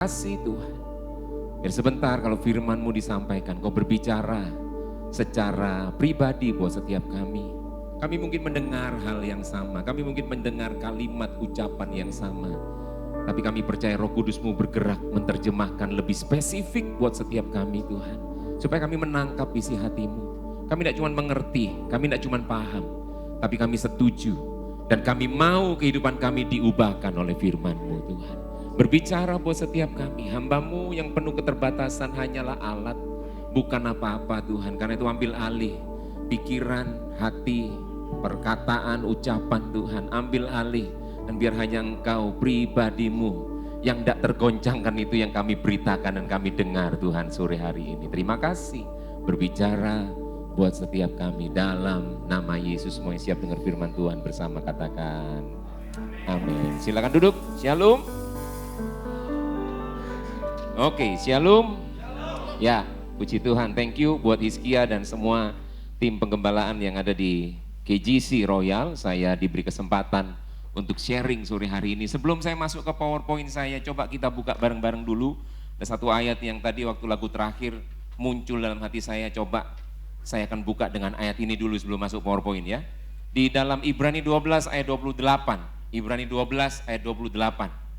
Kasih Tuhan. Biar sebentar kalau firman-Mu disampaikan, Kau berbicara secara pribadi buat setiap kami. Kami mungkin mendengar hal yang sama, kami mungkin mendengar kalimat ucapan yang sama. Tapi kami percaya Roh Kudus-Mu bergerak menerjemahkan lebih spesifik buat setiap kami Tuhan. Supaya kami menangkap isi hati-Mu. Kami tidak cuma mengerti, kami tidak cuma paham. Tapi kami setuju. Dan kami mau kehidupan kami diubahkan oleh firman-Mu Tuhan. Berbicara buat setiap kami, hamba-Mu yang penuh keterbatasan hanyalah alat, bukan apa-apa Tuhan. Karena itu ambil alih pikiran, hati, perkataan, ucapan Tuhan. Ambil alih dan biar hanya Engkau pribadi-Mu yang tidak tergoncangkan itu yang kami beritakan dan kami dengar Tuhan sore hari ini. Terima kasih berbicara buat setiap kami dalam nama Yesus. Semua yang siap dengar firman Tuhan bersama katakan amin. Silakan duduk. Shalom. Oke, shalom. Ya, puji Tuhan. Thank you buat Hizkia dan semua tim penggembalaan yang ada di KGC Royal. Saya diberi kesempatan untuk sharing sore hari ini. Sebelum saya masuk ke PowerPoint saya, coba kita buka bareng-bareng dulu. Ada satu ayat yang tadi waktu lagu terakhir muncul dalam hati saya. Coba saya akan buka dengan ayat ini dulu sebelum masuk PowerPoint ya. Di dalam Ibrani 12 ayat 28. Ibrani 12 ayat 28.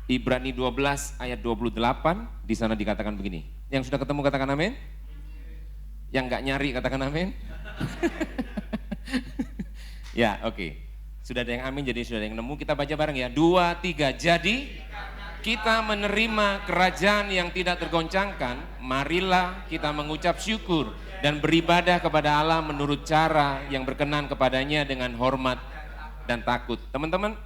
Ibrani 12 ayat 28, di sana dikatakan begini. Yang sudah ketemu katakan amin. Yang enggak nyari katakan amin. Ya, oke. Sudah ada yang amin, jadi sudah ada yang nemu. Kita baca bareng ya. 2, 3. Jadi kita menerima kerajaan yang tidak tergoncangkan, marilah kita mengucap syukur dan beribadah kepada Allah menurut cara yang berkenan kepadanya dengan hormat dan takut. Teman-teman,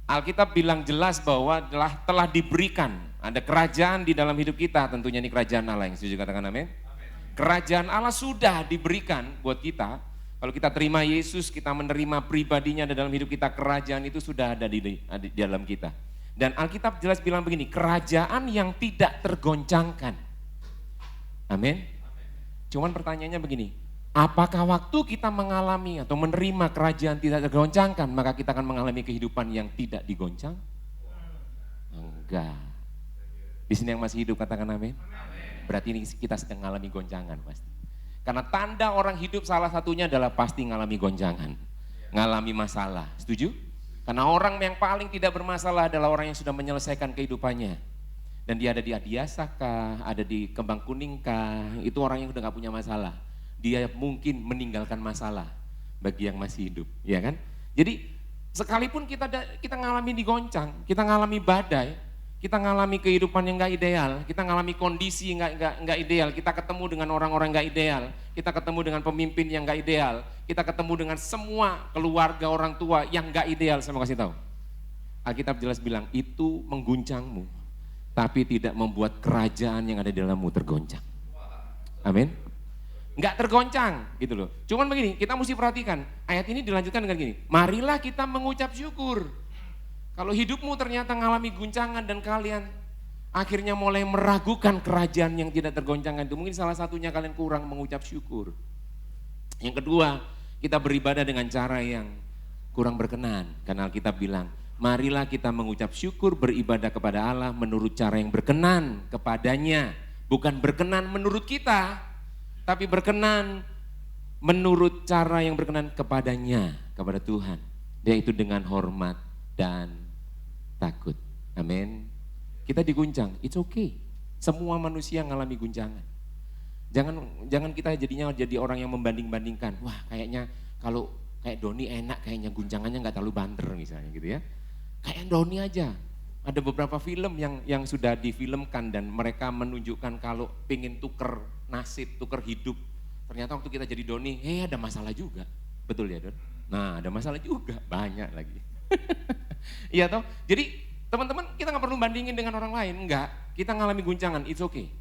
Alkitab bilang jelas bahwa telah diberikan, ada kerajaan di dalam hidup kita, tentunya ini kerajaan Allah. Yang setuju katakan amin. Kerajaan Allah sudah diberikan buat kita. Kalau kita terima Yesus, kita menerima pribadinya dalam hidup kita, kerajaan itu sudah ada di dalam kita. Dan Alkitab jelas bilang begini, kerajaan yang tidak tergoncangkan. Amin. Cuman pertanyaannya begini, apakah waktu kita mengalami atau menerima kerajaan tidak tergoncangkan, maka kita akan mengalami kehidupan yang tidak digoncang? Enggak. Di sini yang masih hidup katakan amin. Berarti ini kita sedang mengalami goncangan pasti. Karena tanda orang hidup salah satunya adalah pasti mengalami goncangan, mengalami masalah. Setuju? Karena orang yang paling tidak bermasalah adalah orang yang sudah menyelesaikan kehidupannya. Dan dia ada di Adiasa kah, ada di Kembang Kuning kah, itu orang yang udah gak punya masalah. Dia mungkin meninggalkan masalah bagi yang masih hidup, ya kan? Jadi sekalipun kita ngalami digoncang, kita ngalami badai, kita ngalami kehidupan yang gak ideal, kita ngalami kondisi yang gak ideal, kita ketemu dengan orang-orang gak ideal, kita ketemu dengan pemimpin yang gak ideal, kita ketemu dengan semua keluarga orang tua yang gak ideal. Saya mau kasih tahu, Alkitab jelas bilang itu mengguncangmu, tapi tidak membuat kerajaan yang ada di dalammu tergoncang. Amin. Enggak tergoncang gitu loh. Cuman begini, kita mesti perhatikan, ayat ini dilanjutkan dengan gini, marilah kita mengucap syukur. Kalau hidupmu ternyata mengalami guncangan dan kalian akhirnya mulai meragukan kerajaan yang tidak tergoncangkan itu, mungkin salah satunya kalian kurang mengucap syukur. Yang kedua, kita beribadah dengan cara yang kurang berkenan. Karena Alkitab bilang, marilah kita mengucap syukur, beribadah kepada Allah menurut cara yang berkenan kepadanya. Bukan berkenan menurut kita, tapi berkenan menurut cara yang berkenan kepadanya, kepada Tuhan. Yaitu dengan hormat dan takut. Amin. Kita diguncang, it's okay. Semua manusia mengalami guncangan. Jangan kita jadinya jadi orang yang membanding-bandingkan. Wah, kayaknya kalau kayak Doni enak, kayaknya guncangannya nggak terlalu banter misalnya gitu ya. Kayak Doni aja. Ada beberapa film yang sudah difilmkan dan mereka menunjukkan kalau pengen tuker nasib, tuker hidup. Ternyata waktu kita jadi Doni, ada masalah juga. Betul ya Don? Nah, ada masalah juga, banyak lagi. Iya toh? Jadi teman-teman, kita nggak perlu bandingin dengan orang lain, enggak. Kita ngalami guncangan, it's okay.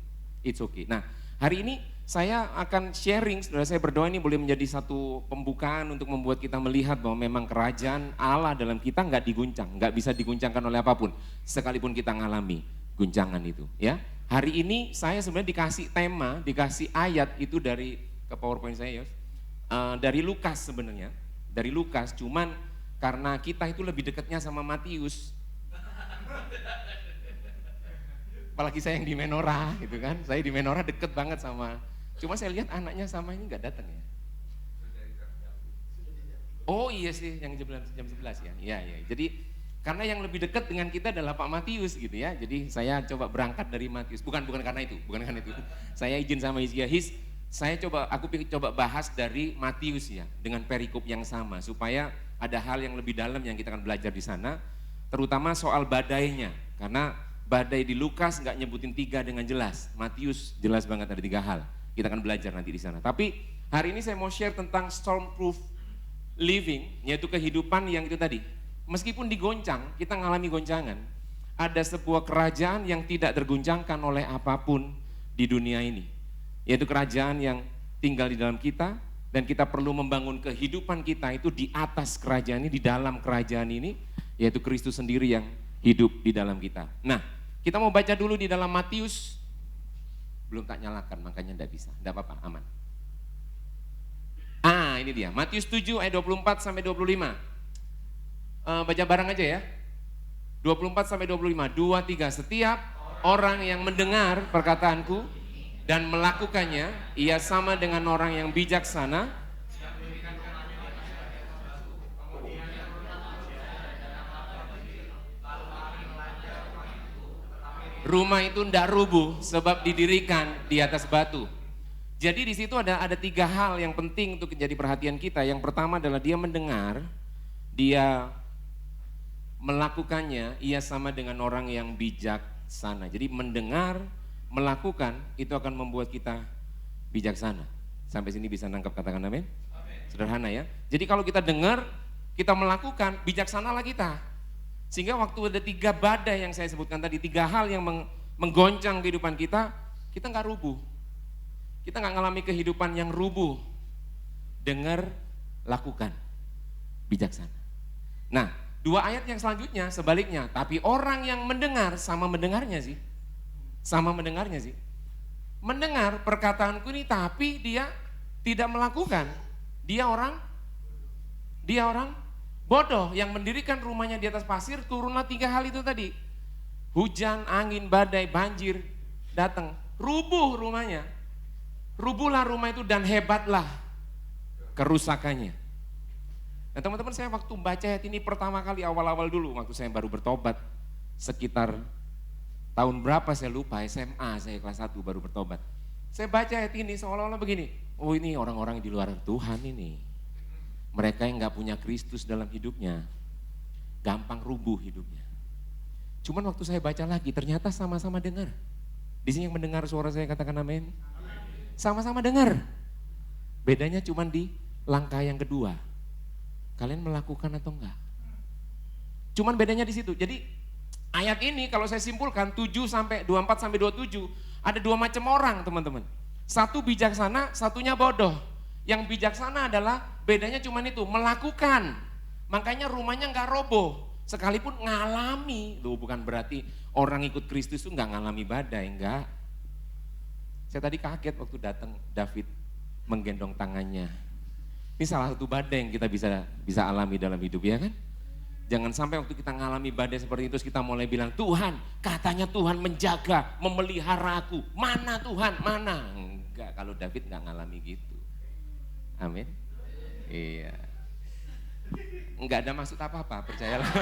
It's okay. Nah, hari ini saya akan sharing, saudara, saya berdoa ini boleh menjadi satu pembukaan untuk membuat kita melihat bahwa memang kerajaan Allah dalam kita nggak diguncang, nggak bisa diguncangkan oleh apapun, sekalipun kita ngalami guncangan itu. Ya, hari ini saya sebenarnya dikasih tema, dikasih ayat itu dari ke PowerPoint saya, dari Lukas sebenarnya, dari Lukas, cuman karena kita itu lebih dekatnya sama Matius. Apalagi saya yang di Menora gitu kan. Saya di Menora deket banget sama. Cuma saya lihat anaknya sama ini nggak datang ya. Oh iya sih, yang jam 11 ya. Iya, iya. Jadi karena yang lebih dekat dengan kita adalah Pak Matius gitu ya. Jadi saya coba berangkat dari Matius. Bukan karena itu. Saya izin sama Hizkia, aku coba bahas dari Matius ya, dengan perikop yang sama supaya ada hal yang lebih dalam yang kita akan belajar di sana, terutama soal badainya. Karena badai di Lukas nggak nyebutin 3 dengan jelas. Matius jelas banget ada 3 hal. Kita akan belajar nanti di sana. Tapi hari ini saya mau share tentang stormproof living, yaitu kehidupan yang itu tadi. Meskipun digoncang, kita ngalami goncangan. Ada sebuah kerajaan yang tidak terguncangkan oleh apapun di dunia ini. Yaitu kerajaan yang tinggal di dalam kita, dan kita perlu membangun kehidupan kita itu di atas kerajaan ini, di dalam kerajaan ini, yaitu Kristus sendiri yang hidup di dalam kita. Nah, kita mau baca dulu di dalam Matius. Belum tak nyalakan, makanya enggak bisa. Enggak apa-apa, aman. Ini dia, Matius 7 ayat 24 sampai 25. Baca bareng aja ya. 24 sampai 25. 2, 3. Setiap orang yang mendengar perkataanku dan melakukannya, ia sama dengan orang yang bijaksana. Rumah itu tidak rubuh sebab didirikan di atas batu. Jadi di situ ada 3 hal yang penting untuk menjadi perhatian kita. Yang pertama adalah dia mendengar, dia melakukannya, ia sama dengan orang yang bijaksana. Jadi mendengar, melakukan itu akan membuat kita bijaksana. Sampai sini bisa nangkap, katakan amin? Sederhana ya. Jadi kalau kita dengar, kita melakukan, bijaksanalah kita. Sehingga waktu ada 3 badai yang saya sebutkan tadi, 3 hal yang menggoncang kehidupan kita nggak rubuh. Kita nggak ngalami kehidupan yang rubuh. Dengar, lakukan, bijaksana. Nah, 2 ayat yang selanjutnya sebaliknya, tapi orang yang mendengar sama mendengarnya sih. Mendengar perkataanku ini tapi dia tidak melakukan. Dia orang bodoh yang mendirikan rumahnya di atas pasir, turunlah 3 hal itu tadi. Hujan, angin, badai, banjir datang, rubuh rumahnya. Rubuhlah rumah itu dan hebatlah kerusakannya. Nah teman-teman, saya waktu baca ayat ini pertama kali awal-awal dulu, waktu saya baru bertobat, sekitar tahun berapa saya lupa, SMA saya kelas 1 baru bertobat. Saya baca ayat ini seolah-olah begini, oh ini orang-orang di luar Tuhan ini. Mereka yang gak punya Kristus dalam hidupnya, gampang rubuh hidupnya. Cuman waktu saya baca lagi, ternyata sama-sama dengar. Di sini yang mendengar suara saya katakan amin. Sama-sama dengar. Bedanya cuman di langkah yang kedua. Kalian melakukan atau enggak? Cuman bedanya di situ. Jadi ayat ini kalau saya simpulkan 7 sampai 24 sampai 27 ada 2 macam orang, teman-teman. Satu bijaksana, satunya bodoh. Yang bijaksana adalah bedanya cuman itu, melakukan. Makanya rumahnya enggak roboh. Sekalipun ngalami, loh bukan berarti orang ikut Kristus itu enggak ngalami badai, enggak. Saya tadi kaget waktu datang David menggendong tangannya. Ini salah satu badai yang kita bisa alami dalam hidup, ya kan? Jangan sampai waktu kita ngalami badai seperti itu, kita mulai bilang, Tuhan, katanya Tuhan menjaga, memelihara aku. Mana Tuhan, mana? Enggak, kalau David enggak ngalami gitu. Amin. Iya. Enggak ada maksud apa-apa, percayalah.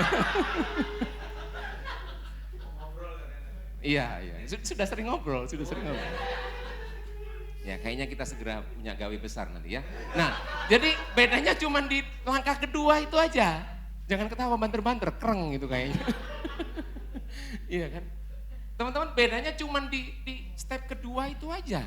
Iya. Sudah sering ngobrol. Ya kayaknya kita segera punya gawe besar nanti ya. Nah, jadi bedanya cuma di langkah kedua itu aja. Jangan ketawa banter-banter, kereng gitu kayaknya. Iya kan? Teman-teman, bedanya cuma di step kedua itu aja.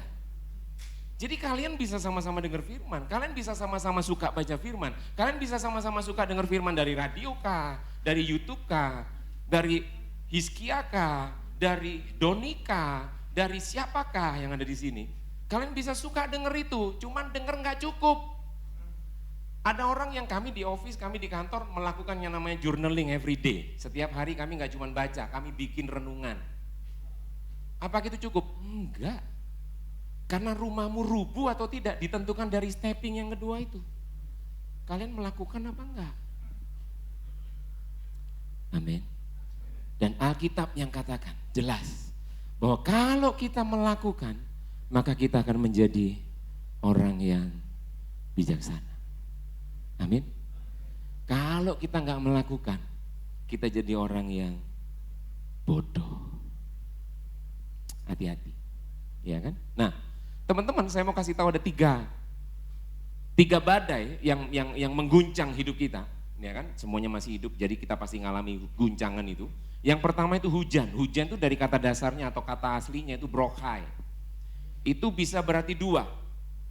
Jadi kalian bisa sama-sama dengar firman, kalian bisa sama-sama suka baca firman, kalian bisa sama-sama suka dengar firman dari radio kah, dari YouTube kah, dari Hizkia kah, dari Donika, dari siapakah yang ada di sini. Kalian bisa suka denger itu, cuman denger nggak cukup. Ada orang yang kami di office, kami di kantor melakukan yang namanya journaling every day. Setiap hari kami nggak cuma baca, kami bikin renungan. Apa itu cukup? Enggak. Karena rumahmu rubuh atau tidak ditentukan dari stepping yang kedua itu. Kalian melakukan apa enggak? Amin. Dan Alkitab yang katakan jelas bahwa kalau kita melakukan, maka kita akan menjadi orang yang bijaksana. Amin. Kalau kita nggak melakukan, kita jadi orang yang bodoh. Hati-hati, ya kan? Nah, teman-teman, saya mau kasih tahu ada tiga badai yang mengguncang hidup kita, ya kan? Semuanya masih hidup, jadi kita pasti ngalami guncangan itu. Yang pertama itu hujan. Hujan itu dari kata dasarnya atau kata aslinya itu brokai. Itu bisa berarti dua,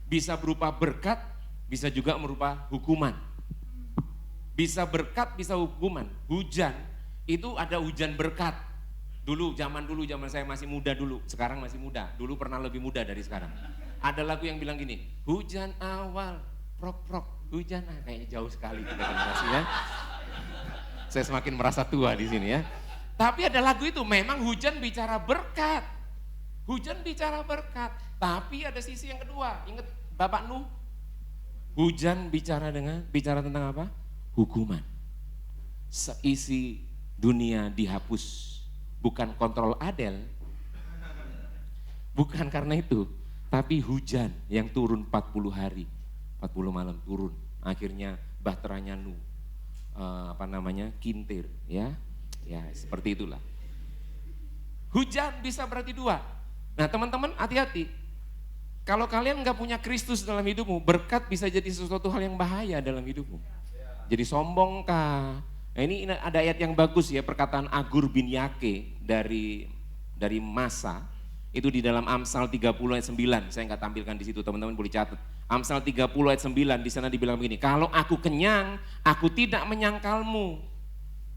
bisa berupa berkat, bisa juga berupa hukuman. Bisa berkat, bisa hukuman. Hujan itu ada hujan berkat. Dulu zaman saya masih muda dulu, sekarang masih muda. Dulu pernah lebih muda dari sekarang. Ada lagu yang bilang gini, hujan awal, prok, hujan, kayaknya jauh sekali kita generasinya. Saya semakin merasa tua di sini ya. Tapi ada lagu itu, memang hujan bicara berkat. Hujan bicara berkat, tapi ada sisi yang kedua. Ingat Bapak Nuh? Hujan bicara tentang apa? Hukuman. Seisi dunia dihapus. Bukan kontrol Adel, bukan karena itu, tapi hujan yang turun 40 hari, 40 malam turun. Akhirnya bahteranya Nuh, kintir, ya seperti itulah. Hujan bisa berarti dua. Nah teman-teman hati-hati, kalau kalian nggak punya Kristus dalam hidupmu, berkat bisa jadi sesuatu hal yang bahaya dalam hidupmu. Jadi sombong kah? Nah ini ada ayat yang bagus ya, perkataan Agur bin Yake dari Masa, itu di dalam Amsal 30 ayat 9, saya nggak tampilkan di situ, teman-teman boleh catat. Amsal 30 ayat 9, di sana dibilang begini, kalau aku kenyang, aku tidak menyangkalmu.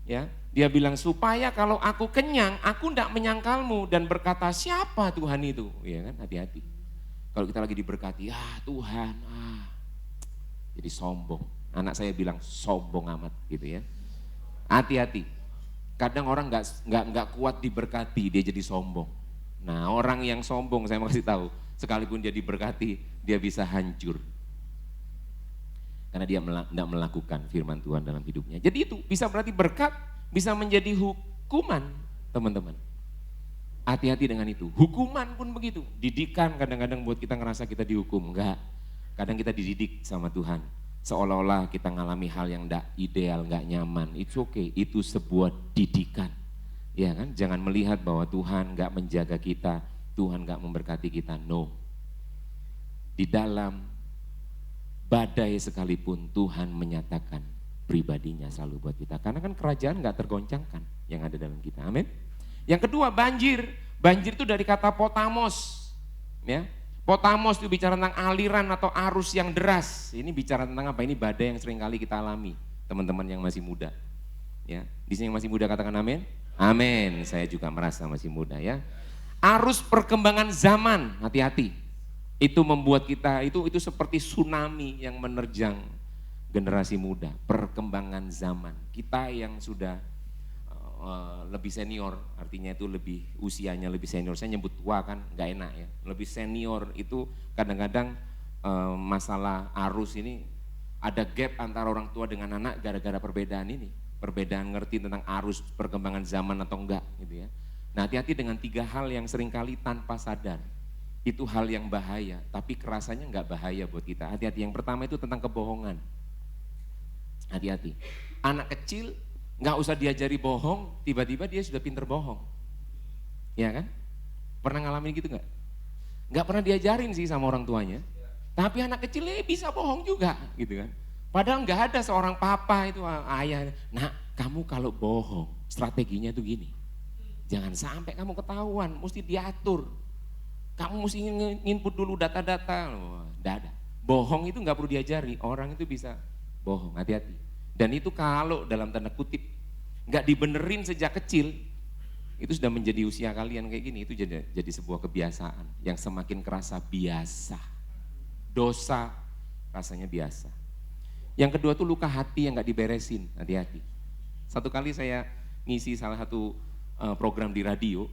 Ya, dia bilang supaya kalau aku kenyang, aku tidak menyangkalmu dan berkata siapa Tuhan itu? Ya kan, hati-hati. Kalau kita lagi diberkati, Tuhan, jadi sombong. Anak saya bilang sombong amat gitu ya. Hati-hati, kadang orang nggak kuat diberkati, dia jadi sombong. Nah orang yang sombong saya mau kasih tahu, sekalipun dia diberkati, dia bisa hancur. Karena dia tidak melakukan firman Tuhan dalam hidupnya. Jadi itu bisa berarti berkat, bisa menjadi hukuman teman-teman. Hati-hati dengan itu, hukuman pun begitu. Didikan kadang-kadang buat kita ngerasa kita dihukum, enggak. Kadang kita dididik sama Tuhan. Seolah-olah kita ngalami hal yang tidak ideal, nggak nyaman, it's okay, itu sebuah didikan, ya kan? Jangan melihat bahwa Tuhan nggak menjaga kita, Tuhan nggak memberkati kita, no. Di dalam badai sekalipun Tuhan menyatakan pribadinya selalu buat kita, karena kan kerajaan nggak tergoncangkan yang ada dalam kita, amin. Yang kedua banjir itu dari kata potamos, ya. Potamos itu bicara tentang aliran atau arus yang deras. Ini bicara tentang apa? Ini badai yang sering kali kita alami, teman-teman yang masih muda. Ya, di sini yang masih muda katakan amin. Amin. Saya juga merasa masih muda ya. Arus perkembangan zaman, hati-hati. Itu membuat kita itu seperti tsunami yang menerjang generasi muda. Perkembangan zaman. Kita yang sudah lebih senior, artinya itu lebih usianya lebih senior, saya nyebut tua kan nggak enak ya, lebih senior itu kadang-kadang masalah arus ini ada gap antara orang tua dengan anak gara-gara perbedaan ini, perbedaan ngerti tentang arus perkembangan zaman atau enggak gitu ya. Nah hati-hati dengan tiga hal yang seringkali tanpa sadar, itu hal yang bahaya, tapi kerasanya nggak bahaya buat kita. Hati-hati, yang pertama itu tentang kebohongan, hati-hati, anak kecil nggak usah diajari bohong, tiba-tiba dia sudah pinter bohong, ya kan? Pernah ngalamin gitu nggak? Nggak pernah diajarin sih sama orang tuanya, tapi anak kecilnya bisa bohong juga, gitu kan? Padahal nggak ada seorang papa itu ayah, nah kamu kalau bohong strateginya tuh gini, jangan sampai kamu ketahuan, mesti diatur, kamu mesti nginput dulu data-data, nggak ada. Bohong itu nggak perlu diajari, orang itu bisa bohong, hati-hati. Dan itu kalau dalam tanda kutip nggak dibenerin sejak kecil, itu sudah menjadi usia kalian kayak gini, itu jadi sebuah kebiasaan yang semakin kerasa biasa. Dosa rasanya biasa. Yang kedua tuh luka hati yang nggak diberesin, hati-hati. Satu kali saya ngisi salah satu program di radio,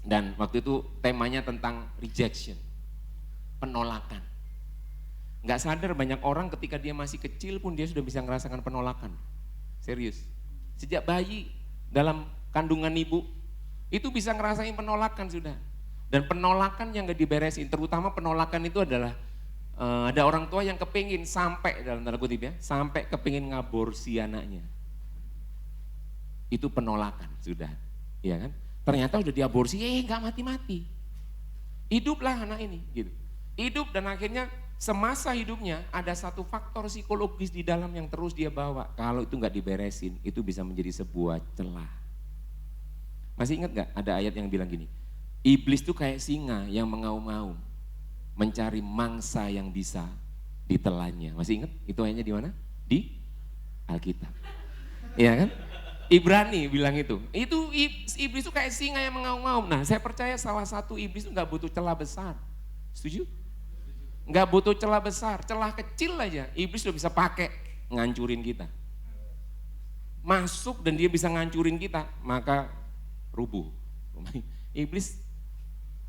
dan waktu itu temanya tentang rejection, penolakan. Nggak sadar banyak orang ketika dia masih kecil pun dia sudah bisa merasakan penolakan. Serius. Sejak bayi dalam kandungan ibu, itu bisa ngerasain penolakan sudah. Dan penolakan yang gak diberesin, terutama penolakan itu adalah ada orang tua yang kepingin sampai, dalam tanda kutip ya, sampai kepingin ngaborsi anaknya. Itu penolakan sudah, ya kan? Ternyata udah diaborsi, gak mati-mati. Hiduplah anak ini, gitu. Hidup dan akhirnya semasa hidupnya ada satu faktor psikologis di dalam yang terus dia bawa. Kalau itu gak diberesin, itu bisa menjadi sebuah celah. Masih ingat gak ada ayat yang bilang gini, iblis itu kayak singa yang mengaum-ngaum, mencari mangsa yang bisa ditelannya. Masih ingat itu ayatnya di mana? Di Alkitab. Iya kan? Ibrani bilang itu iblis itu kayak singa yang mengaum-ngaum. Nah saya percaya salah satu iblis itu gak butuh celah besar. Setuju? Gak butuh celah besar, celah kecil aja iblis udah bisa pakai ngancurin kita. Masuk dan dia bisa ngancurin kita, maka rubuh. Iblis,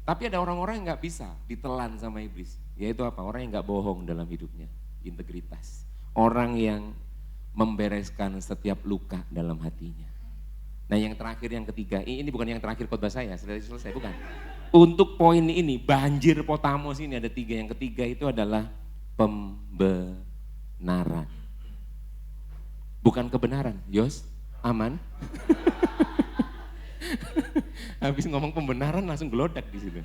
tapi ada orang-orang yang gak bisa ditelan sama iblis. Yaitu apa? Orang yang gak bohong dalam hidupnya, integritas. Orang yang membereskan setiap luka dalam hatinya. Nah yang terakhir, yang ketiga, ini bukan yang terakhir khotbah saya, sudah selesai, bukan. Untuk poin ini, banjir potamos ini ada 3. Yang ketiga itu adalah pembenaran. Bukan kebenaran, Yos, aman? Habis ngomong pembenaran langsung gelodak di situ.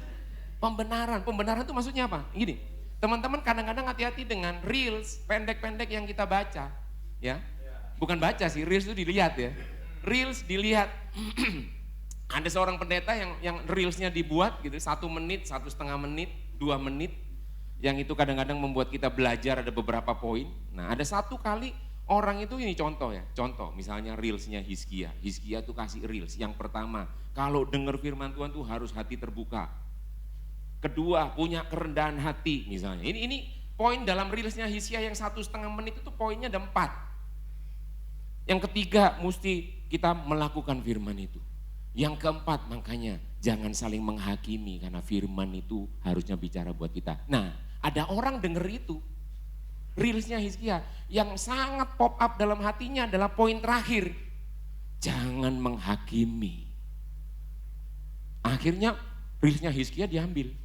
Pembenaran itu maksudnya apa? Gini, teman-teman kadang-kadang hati-hati dengan reels pendek-pendek yang kita baca. Ya, bukan baca sih, reels itu dilihat ya. Reels dilihat, ada seorang pendeta yang reelsnya dibuat gitu, 1 menit, 1,5 menit, 2 menit, yang itu kadang-kadang membuat kita belajar ada beberapa poin. Nah ada satu kali orang itu, ini contoh ya, contoh misalnya reelsnya Hizkia tuh kasih reels, yang pertama, kalau dengar firman Tuhan tuh harus hati terbuka. Kedua, punya kerendahan hati misalnya. Ini poin dalam reelsnya Hizkia yang 1,5 menit itu poinnya ada 4. Yang ketiga, mesti kita melakukan firman itu. Yang keempat, makanya jangan saling menghakimi karena firman itu harusnya bicara buat kita. Nah, ada orang denger itu, reelsnya Hizkia, yang sangat pop up dalam hatinya adalah poin terakhir. Jangan menghakimi. Akhirnya reelsnya Hizkia diambil.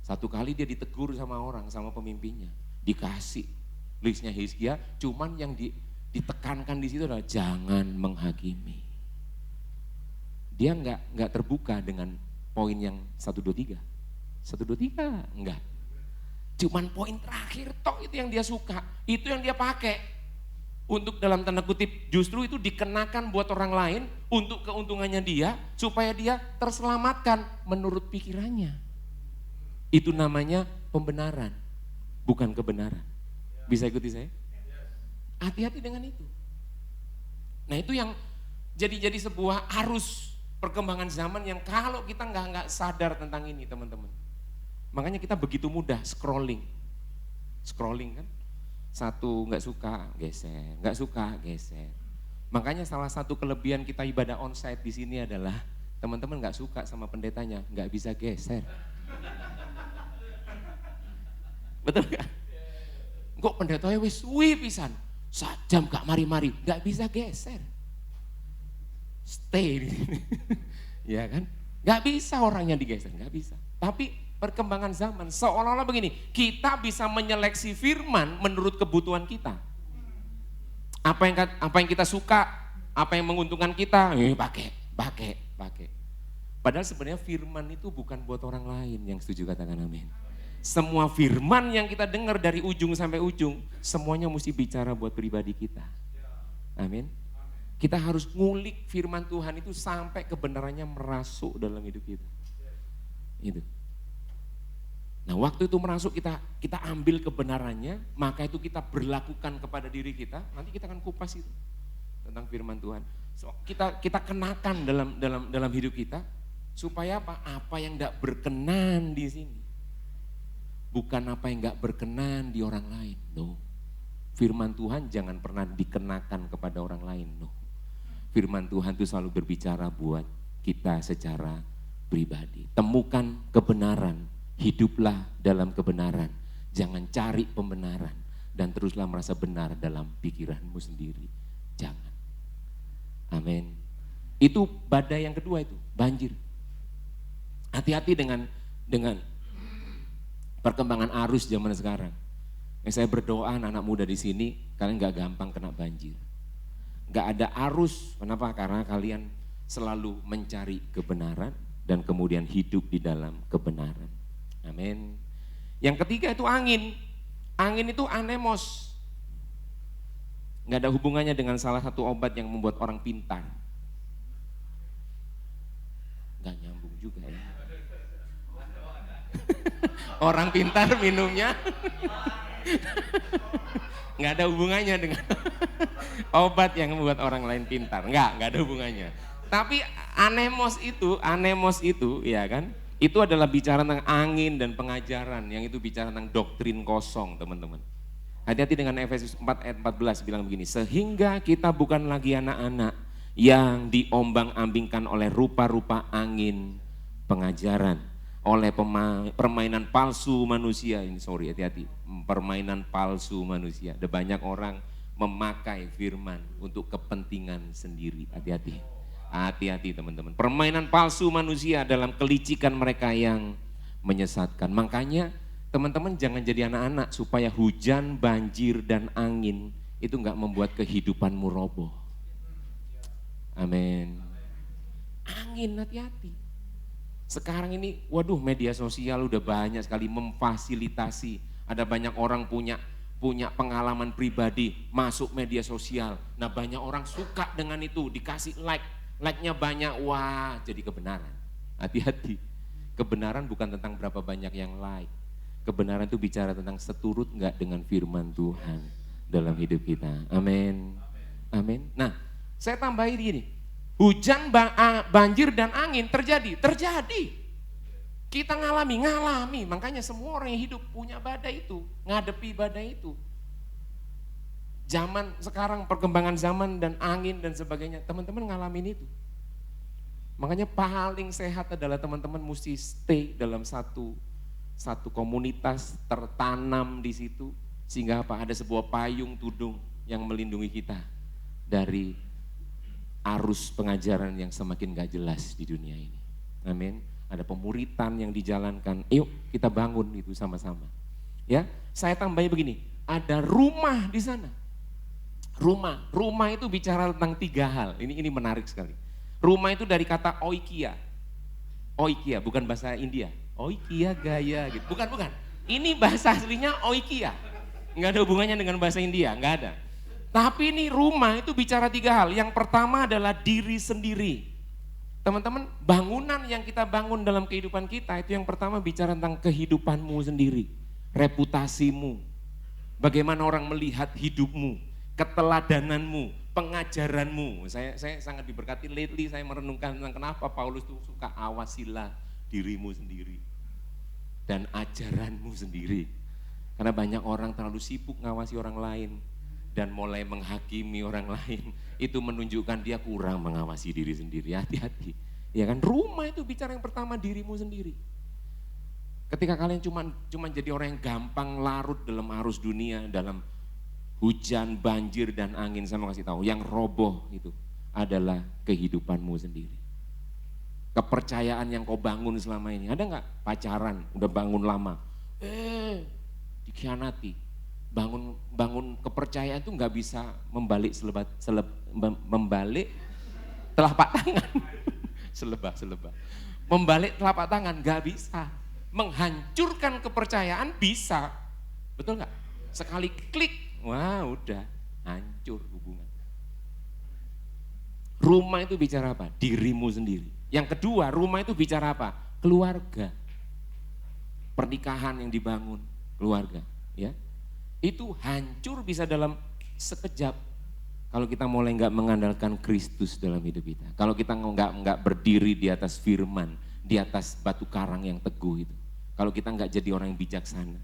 Satu kali dia ditegur sama orang, sama pemimpinnya. Dikasih reelsnya Hizkia, cuman yang ditekankan di situ adalah jangan menghakimi. Dia enggak terbuka dengan poin yang 1, 2, 3. 1, 2, 3 enggak. Cuman poin terakhir tok itu yang dia suka, itu yang dia pakai. Untuk dalam tanda kutip justru itu dikenakan buat orang lain untuk keuntungannya dia, supaya dia terselamatkan menurut pikirannya. Itu namanya pembenaran, bukan kebenaran. Bisa ikuti saya? Hati-hati dengan itu. Nah itu yang jadi sebuah arus perkembangan zaman yang kalau kita nggak sadar tentang ini teman-teman. Makanya kita begitu mudah scrolling kan. Satu nggak suka geser, nggak suka geser. Makanya salah satu kelebihan kita ibadah onsite di sini adalah teman-teman nggak suka sama pendetanya, nggak bisa geser. Betul nggak? Kok pendetanya wis suwi pisan. Sajam gak mari-mari, gak bisa geser. Stay di sini. Ya kan? Gak bisa orangnya digeser, gak bisa. Tapi perkembangan zaman seolah-olah begini, kita bisa menyeleksi firman menurut kebutuhan kita. Apa yang kita suka, apa yang menguntungkan kita, pakai. Padahal sebenarnya firman itu bukan buat orang lain. Yang setuju katakan amin. Semua firman yang kita dengar dari ujung sampai ujung, semuanya mesti bicara buat pribadi kita. Amin. Kita harus ngulik firman Tuhan itu sampai kebenarannya merasuk dalam hidup kita. Itu. Nah waktu itu merasuk kita ambil kebenarannya, maka itu kita berlakukan kepada diri kita. Nanti kita akan kupas itu tentang firman Tuhan. So, kita kenakan dalam hidup kita supaya apa? Apa yang tidak berkenan di sini. Bukan apa yang gak berkenan di orang lain, no. Firman Tuhan jangan pernah dikenakan kepada orang lain, no. Firman Tuhan itu selalu berbicara buat kita secara pribadi. Temukan kebenaran, hiduplah dalam kebenaran. Jangan cari pembenaran dan teruslah merasa benar dalam pikiranmu sendiri. Jangan. Amin. Itu badai yang kedua itu, banjir. Hati-hati dengan perkembangan arus zaman sekarang. Saya berdoa anak muda di sini, kalian gak gampang kena banjir. Gak ada arus, kenapa? Karena kalian selalu mencari kebenaran dan kemudian hidup di dalam kebenaran. Amin. Yang ketiga itu angin. Angin itu anemos. Gak ada hubungannya dengan salah satu obat yang membuat orang pintar. Gak nyambung juga ya. Orang pintar minumnya nggak ada hubungannya dengan obat yang membuat orang lain pintar. Nggak ada hubungannya. Tapi anemos itu ya kan, itu adalah bicara tentang angin dan pengajaran, yang itu bicara tentang doktrin kosong, teman-teman. Hati-hati dengan Efesus 4 ayat 14 bilang begini, sehingga kita bukan lagi anak-anak yang diombang-ambingkan oleh rupa-rupa angin pengajaran, oleh permainan palsu manusia. Ini sorry, hati-hati, permainan palsu manusia. Ada banyak orang memakai firman untuk kepentingan sendiri. Hati-hati, hati-hati teman-teman. Permainan palsu manusia dalam kelicikan mereka yang menyesatkan. Makanya teman-teman jangan jadi anak-anak supaya hujan, banjir, dan angin itu enggak membuat kehidupanmu roboh. Amin. Angin, hati-hati. Sekarang ini, waduh, media sosial udah banyak sekali memfasilitasi. Ada banyak orang punya pengalaman pribadi masuk media sosial. Nah, banyak orang suka dengan itu, dikasih like-nya banyak, wah jadi kebenaran. Hati-hati. Kebenaran bukan tentang berapa banyak yang like. Kebenaran itu bicara tentang seturut enggak dengan firman Tuhan dalam hidup kita. Amin. Amin. Nah, saya tambahin gini, hujan, banjir dan angin terjadi. Kita ngalami, makanya semua orang yang hidup punya badai itu, ngadepi badai itu. Zaman sekarang, perkembangan zaman dan angin dan sebagainya, teman-teman ngalamin itu. Makanya paling sehat adalah teman-teman mesti stay dalam satu komunitas, tertanam di situ, sehingga apa? Ada sebuah payung tudung yang melindungi kita dari arus pengajaran yang semakin gak jelas di dunia ini. Amin. Ada pemuritan yang dijalankan. Yuk kita bangun itu sama-sama. Ya, saya tambahin begini. Ada rumah di sana. Rumah itu bicara tentang 3 hal. Ini menarik sekali. Rumah itu dari kata oikia. Oikia bukan bahasa India. Oikia gaya gitu. Bukan. Ini bahasa aslinya oikia. Enggak ada hubungannya dengan bahasa India, enggak ada. Tapi ini rumah itu bicara 3 hal. Yang pertama adalah diri sendiri. Teman-teman, bangunan yang kita bangun dalam kehidupan kita itu yang pertama bicara tentang kehidupanmu sendiri. Reputasimu. Bagaimana orang melihat hidupmu, keteladananmu, pengajaranmu. Saya sangat diberkati lately, saya merenungkan tentang kenapa Paulus tuh suka awasilah dirimu sendiri. Dan ajaranmu sendiri. Karena banyak orang terlalu sibuk ngawasi orang lain. Dan mulai menghakimi orang lain, itu menunjukkan dia kurang mengawasi diri sendiri. Hati-hati, ya kan? Rumah itu bicara yang pertama dirimu sendiri. Ketika kalian cuma jadi orang yang gampang larut dalam arus dunia, dalam hujan, banjir, dan angin, saya mau kasih tahu, yang roboh itu adalah kehidupanmu sendiri. Kepercayaan yang kau bangun selama ini, ada nggak pacaran, udah bangun lama, dikhianati. Bangun kepercayaan itu nggak bisa membalik membalik telapak tangan, selebah. Membalik telapak tangan nggak bisa, menghancurkan kepercayaan bisa, betul nggak? Sekali klik, wah udah hancur hubungan. Rumah itu bicara apa? Dirimu sendiri. Yang kedua, rumah itu bicara apa? Keluarga, pernikahan yang dibangun, keluarga, ya. Itu hancur bisa dalam sekejap kalau kita mulai nggak mengandalkan Kristus dalam hidup kita. Kalau kita nggak berdiri di atas firman, di atas batu karang yang teguh itu. Kalau kita nggak jadi orang yang bijaksana.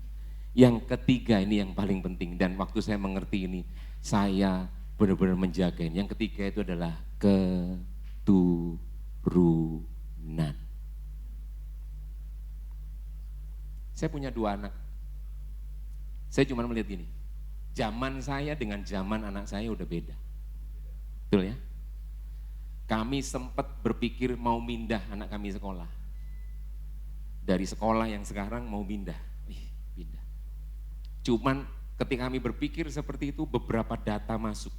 Yang ketiga ini yang paling penting, dan waktu saya mengerti ini, saya benar-benar menjaga ini. Yang ketiga itu adalah keturunan. Saya punya 2 anak. Saya cuma melihat gini, zaman saya dengan zaman anak saya udah beda. Betul ya? Kami sempat berpikir mau mindah anak kami sekolah. Dari sekolah yang sekarang mau pindah. Pindah. Cuman ketika kami berpikir seperti itu, beberapa data masuk.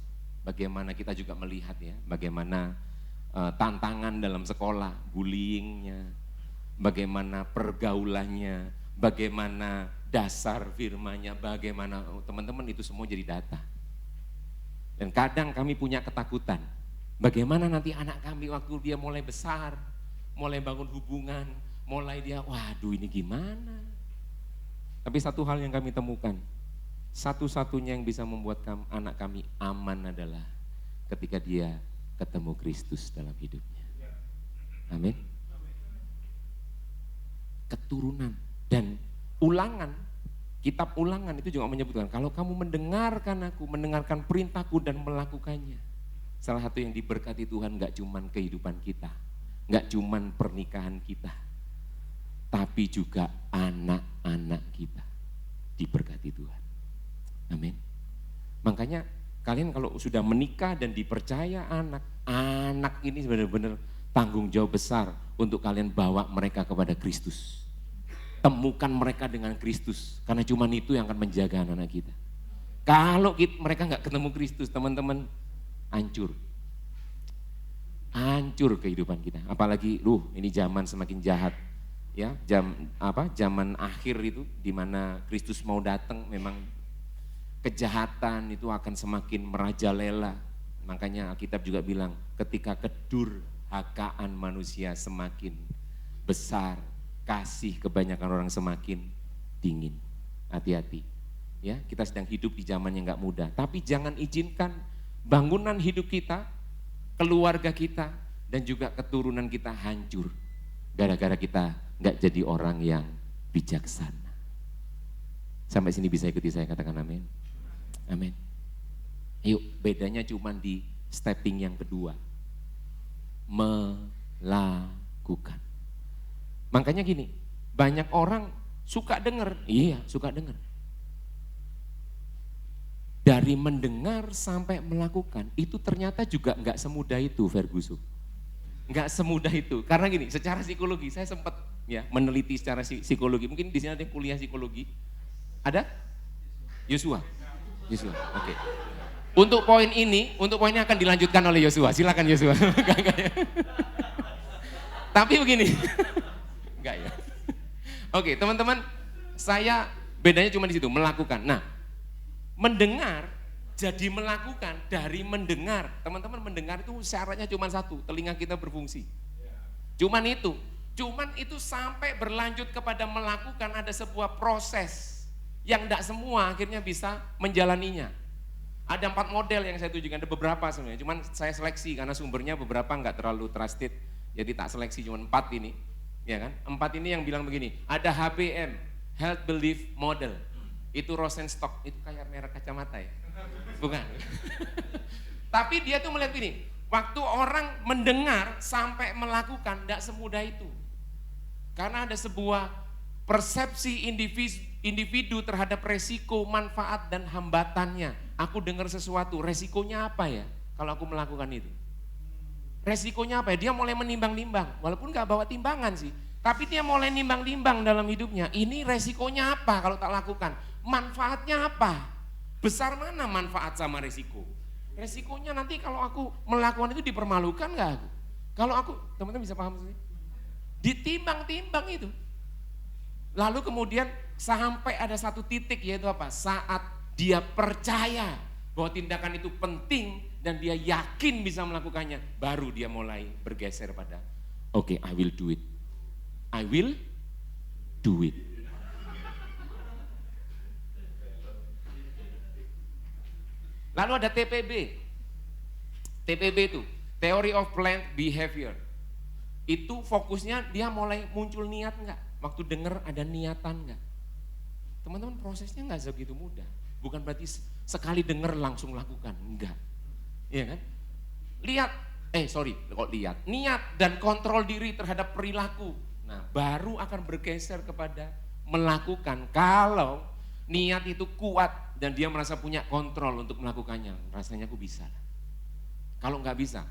Bagaimana kita juga melihat ya, bagaimana tantangan dalam sekolah, bullyingnya, bagaimana pergaulannya, bagaimana dasar firman-Nya, bagaimana teman-teman itu semua jadi data. Dan kadang kami punya ketakutan, bagaimana nanti anak kami waktu dia mulai besar, mulai bangun hubungan, mulai dia, waduh ini gimana. Tapi satu hal yang kami temukan, satu-satunya yang bisa membuat anak kami aman adalah ketika dia ketemu Kristus dalam hidupnya. Amin. Keturunan dan ulangan, kitab ulangan itu juga menyebutkan, kalau kamu mendengarkan aku, mendengarkan perintahku dan melakukannya. Salah satu yang diberkati Tuhan gak cuman kehidupan kita, gak cuman pernikahan kita, tapi juga anak-anak kita diberkati Tuhan. Amin. Makanya kalian kalau sudah menikah dan dipercaya anak ini benar-benar tanggung jawab besar untuk kalian bawa mereka kepada Kristus. Temukan mereka dengan Kristus, karena cuma itu yang akan menjaga anak-anak kita. Kalau mereka nggak ketemu Kristus, teman-teman, hancur. Hancur kehidupan kita. Apalagi, ini zaman semakin jahat. Ya, zaman akhir itu di mana Kristus mau datang, memang kejahatan itu akan semakin merajalela. Makanya Alkitab juga bilang, ketika kedurhakaan manusia semakin besar, kasih kebanyakan orang semakin dingin. Hati-hati. Ya, kita sedang hidup di zaman yang gak mudah. Tapi jangan izinkan bangunan hidup kita, keluarga kita, dan juga keturunan kita hancur. Gara-gara kita gak jadi orang yang bijaksana. Sampai sini bisa ikuti saya, katakan amin. Amin. Yuk, bedanya cuma di stepping yang kedua. Melakukan. Makanya gini, banyak orang suka dengar, iya suka dengar. Dari mendengar sampai melakukan, itu ternyata juga enggak semudah itu, Ferguson. Enggak semudah itu, karena gini, secara psikologi, saya sempat ya meneliti secara psikologi, mungkin di sini ada yang kuliah psikologi. Ada? Yosua, oke. Untuk poin ini akan dilanjutkan oleh Yosua, silakan Yosua. Tapi begini, enggak ya. Oke, teman-teman, saya bedanya cuma di situ, melakukan. Nah, mendengar jadi melakukan dari mendengar. Teman-teman, mendengar itu syaratnya cuma satu, telinga kita berfungsi. Cuman itu sampai berlanjut kepada melakukan, ada sebuah proses yang tidak semua akhirnya bisa menjalaninya. Ada 4 model yang saya tunjukkan, ada beberapa sebenarnya, cuman saya seleksi karena sumbernya beberapa nggak terlalu trusted, jadi tak seleksi, cuman 4 ini, ya kan? 4 ini yang bilang begini, ada HBM, Health Belief Model, itu Rosenstock, itu kayak merek kacamata ya? Bukan. Tapi dia tuh melihat gini, waktu orang mendengar sampai melakukan, tidak semudah itu. Karena ada sebuah persepsi individu terhadap resiko, manfaat, dan hambatannya. Aku dengar sesuatu, resikonya apa ya kalau aku melakukan itu? Resikonya apa ya? Dia mulai menimbang-nimbang, walaupun gak bawa timbangan sih. Tapi dia mulai nimbang-nimbang dalam hidupnya. Ini resikonya apa kalau tak lakukan? Manfaatnya apa? Besar mana manfaat sama resiko? Resikonya nanti kalau aku melakukan itu dipermalukan gak aku? Kalau aku, teman-teman bisa paham sih? Ditimbang-timbang itu. Lalu kemudian sampai ada satu titik, yaitu apa? Saat dia percaya bahwa tindakan itu penting dan dia yakin bisa melakukannya, baru dia mulai bergeser pada oke, I will do it. I will do it. Lalu ada TPB. TPB itu Theory of Planned Behavior. Itu fokusnya dia mulai muncul niat enggak? Waktu dengar ada niatan enggak? Teman-teman, prosesnya enggak segitu mudah. Bukan berarti sekali dengar langsung lakukan, enggak. Iya kan? Lihat, niat dan kontrol diri terhadap perilaku. Nah, baru akan bergeser kepada melakukan. Kalau niat itu kuat dan dia merasa punya kontrol untuk melakukannya, rasanya aku bisa. Kalau enggak bisa,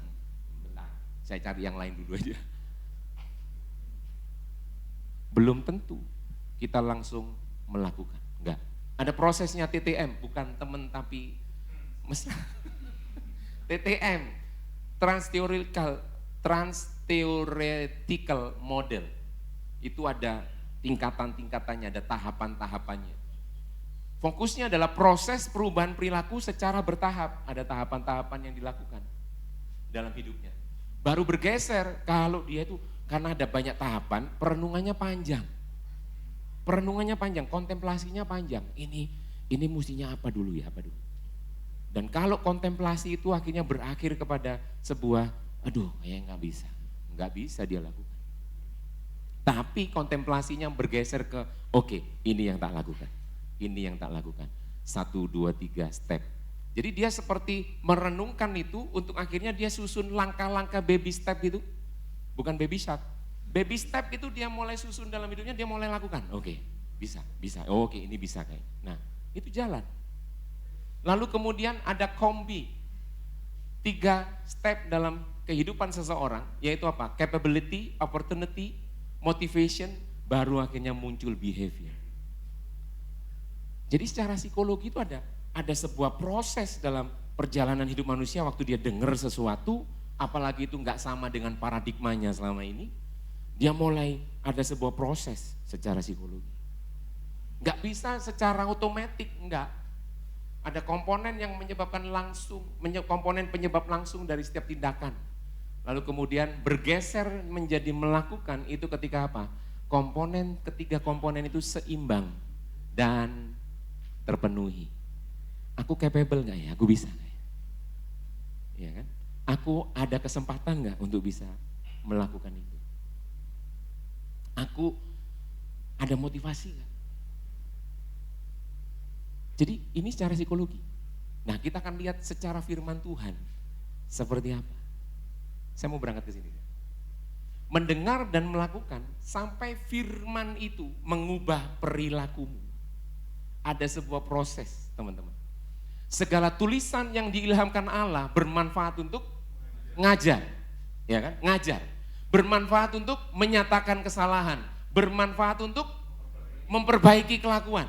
bentar, saya cari yang lain dulu aja. Belum tentu kita langsung melakukan, enggak. Ada prosesnya TTM, bukan temen tapi mesra. TTM, Trans-Theoretical Model. Itu ada tingkatan-tingkatannya, ada tahapan-tahapannya. Fokusnya adalah proses perubahan perilaku secara bertahap. Ada tahapan-tahapan yang dilakukan dalam hidupnya. Baru bergeser kalau dia itu, karena ada banyak tahapan, perenungannya panjang. Perenungannya panjang, kontemplasinya panjang. Ini mestinya apa dulu ya, apa dulu. Dan kalau kontemplasi itu akhirnya berakhir kepada sebuah, aduh kayak nggak bisa dia lakukan. Tapi kontemplasinya bergeser ke, oke, ini yang tak lakukan, ini yang tak lakukan. 1, 2, 3 step. Jadi dia seperti merenungkan itu untuk akhirnya dia susun langkah-langkah baby step itu. Bukan baby shark. Baby step itu dia mulai susun dalam hidupnya, dia mulai lakukan. Oke, bisa. Oke, ini bisa kayak. Nah, itu jalan. Lalu kemudian ada kombi. 3 step dalam kehidupan seseorang, yaitu apa? Capability, opportunity, motivation, baru akhirnya muncul behavior. Jadi secara psikologi itu ada sebuah proses dalam perjalanan hidup manusia waktu dia dengar sesuatu, apalagi itu nggak sama dengan paradigmanya selama ini, dia mulai ada sebuah proses secara psikologi. Nggak bisa secara otomatis, enggak. Ada komponen yang menyebabkan komponen penyebab langsung dari setiap tindakan. Lalu kemudian bergeser menjadi melakukan itu ketika apa? Ketiga komponen itu seimbang dan terpenuhi. Aku capable nggak ya? Aku bisa nggak ya? Iya kan? Aku ada kesempatan nggak untuk bisa melakukan itu? Aku ada motivasi nggak? Jadi ini secara psikologi. Nah, kita akan lihat secara firman Tuhan seperti apa. Saya mau berangkat ke sini. Mendengar dan melakukan sampai firman itu mengubah perilakumu. Ada sebuah proses, teman-teman. Segala tulisan yang diilhamkan Allah bermanfaat untuk ngajar, ya kan? Ngajar. Bermanfaat untuk menyatakan kesalahan, bermanfaat untuk memperbaiki kelakuan.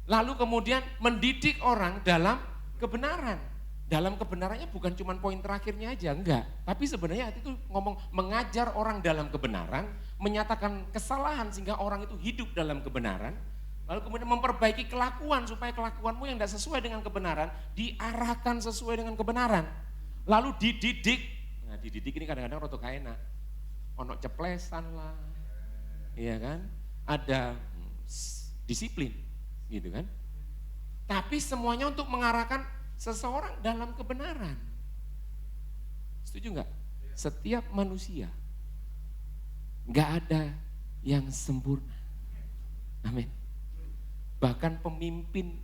Lalu kemudian mendidik orang dalam kebenaran. Dalam kebenarannya bukan cuma poin terakhirnya aja, enggak. Tapi sebenarnya itu ngomong mengajar orang dalam kebenaran, menyatakan kesalahan sehingga orang itu hidup dalam kebenaran. Lalu kemudian memperbaiki kelakuan supaya kelakuanmu yang tidak sesuai dengan kebenaran, diarahkan sesuai dengan kebenaran. Lalu dididik. Nah, dididik ini kadang-kadang roto kaena. Ono ceplesan lah. Iya kan? Ada disiplin. Gitu kan? Tapi semuanya untuk mengarahkan seseorang dalam kebenaran. Setuju nggak? Setiap manusia nggak ada yang sempurna. Amin. Bahkan pemimpin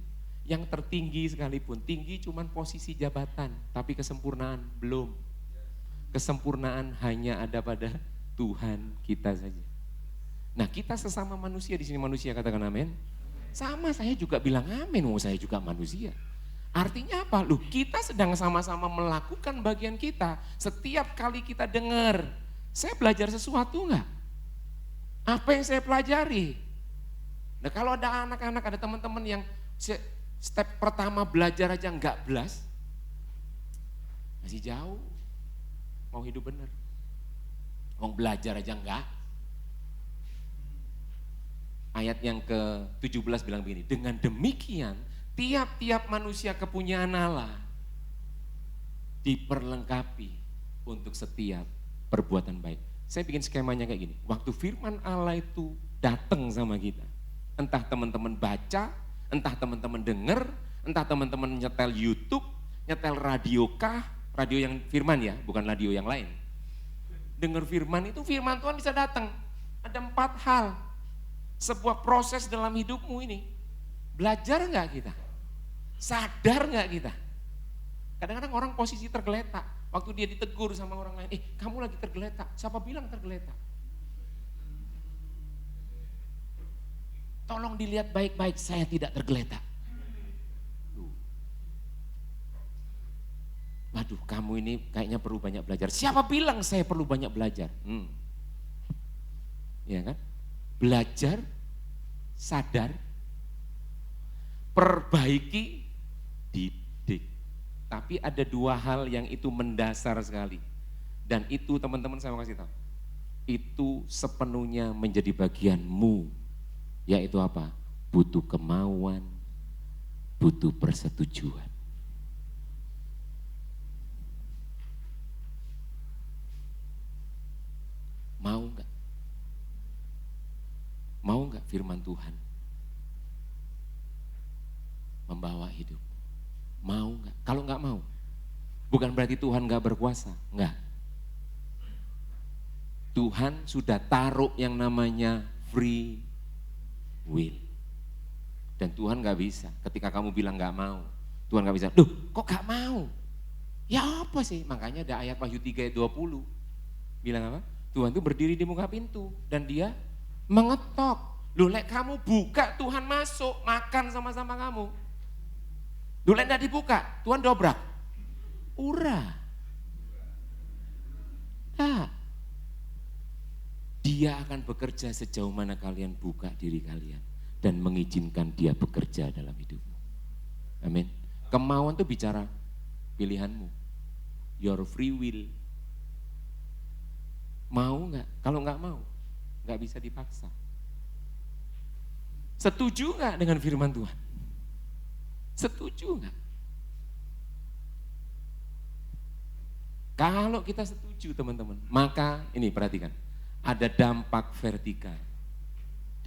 yang tertinggi sekalipun, tinggi cuman posisi jabatan, tapi kesempurnaan belum. Kesempurnaan hanya ada pada Tuhan kita saja. Nah, kita sesama manusia di sini, manusia, katakan amin. Sama, saya juga bilang amin, saya juga manusia. Artinya apa? Loh, kita sedang sama-sama melakukan bagian kita. Setiap kali kita dengar, saya belajar sesuatu enggak? Apa yang saya pelajari? Nah, kalau ada anak-anak, ada teman-teman yang step pertama belajar aja enggak belas, masih jauh mau hidup benar. Mau belajar aja enggak. Ayat yang ke-17 bilang begini, dengan demikian tiap-tiap manusia kepunyaan Allah diperlengkapi untuk setiap perbuatan baik. Saya bikin skemanya kayak gini, waktu firman Allah itu datang sama kita, entah teman-teman baca, entah teman-teman dengar, entah teman-teman nyetel YouTube, nyetel radio yang firman ya, bukan radio yang lain. Dengar firman itu, firman Tuhan bisa datang. Ada 4 hal. Sebuah proses dalam hidupmu ini. Belajar enggak kita? Sadar enggak kita? Kadang-kadang orang posisi tergeletak. Waktu dia ditegur sama orang lain, kamu lagi tergeletak. Siapa bilang tergeletak? Tolong dilihat baik-baik, saya tidak tergeletak. aduh kamu ini kayaknya perlu banyak belajar. Siapa bilang saya perlu banyak belajar? Ya kan? Belajar, sadar, perbaiki, didik. Tapi ada dua hal yang itu mendasar sekali. Dan itu teman-teman saya mau kasih tahu. Itu sepenuhnya menjadi bagianmu. Yaitu apa? Butuh kemauan, butuh persetujuan. Mau enggak? Mau enggak firman Tuhan membawa hidup? Mau enggak? Kalau enggak mau, bukan berarti Tuhan enggak berkuasa, enggak. Tuhan sudah taruh yang namanya free will. Dan Tuhan enggak bisa, ketika kamu bilang enggak mau, Tuhan enggak bisa, duh kok enggak mau? Ya apa sih? Makanya ada ayat Wahyu 3 ayat 20, bilang apa? Tuhan itu berdiri di muka pintu dan dia mengetok. Loh lek kamu buka, Tuhan masuk, makan sama-sama kamu. Loh lek enggak dibuka, Tuhan dobrak. Ura. Nah, dia akan bekerja sejauh mana kalian buka diri kalian dan mengizinkan dia bekerja dalam hidupmu. Amin. Kemauan itu bicara pilihanmu. Your free will. Mau enggak? Kalau enggak mau, enggak bisa dipaksa. Setuju enggak dengan firman Tuhan? Setuju enggak? Kalau kita setuju teman-teman, maka ini perhatikan, ada dampak vertikal